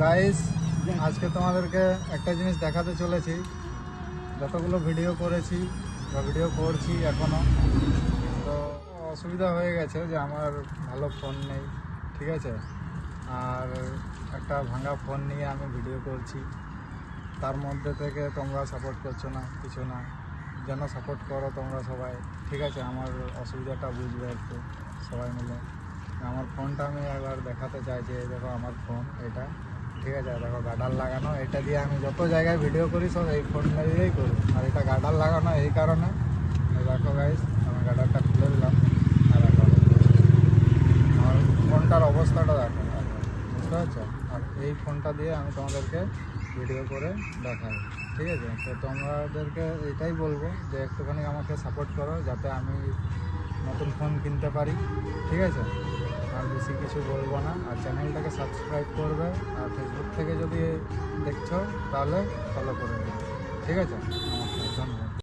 Guys, আজকে তোমাদেরকে একটা জিনিস দেখাতে চলেছি। যতগুলো ভিডিও করেছি বা ভিডিও করছি এখনও, তো অসুবিধা হয়ে গেছে যে আমার ভালো ফোন নেই, ঠিক আছে। আর একটা ভাঙা ফোন নিয়ে আমি ভিডিও করছি, তার মধ্যে থেকে তোমরা সাপোর্ট করছো না, কিছু না। যেন সাপোর্ট করো তোমরা সবাই, ঠিক আছে। আমার অসুবিধাটা বুঝবে একটু সবাই মিলে। আমার ফোনটা আমি একবার দেখাতে চাইছি। এই দেখো আমার ফোন এটা, ঠিক আছে। দেখো গার্ডার লাগানো, এটা দিয়ে আমি যত জায়গায় ভিডিও করি সব এই ফোনটা দিয়েই করি। আর এটা গার্ডার লাগানো এই কারণে, দেখো গাইস, আমি গার্ডারটা খুলে দিলাম। আর দেখো আমার ফোনটার অবস্থাটা দেখো, বুঝতে পারছো। আর এই ফোনটা দিয়ে আমি তোমাদেরকে ভিডিও করে দেখাই, ঠিক আছে। তো তোমাদেরকে এটাই বলবো যে একটুখানি আমাকে সাপোর্ট করো, যাতে আমি নতুন ফোন কিনতে পারি, ঠিক আছে। আর বেশি কিছু বলবো না। আর চ্যানেলটাকে সাবস্ক্রাইব করবে, আর ফেসবুক থেকে যদি দেখছো তাহলে ফলো করে নেবে, ঠিক আছে।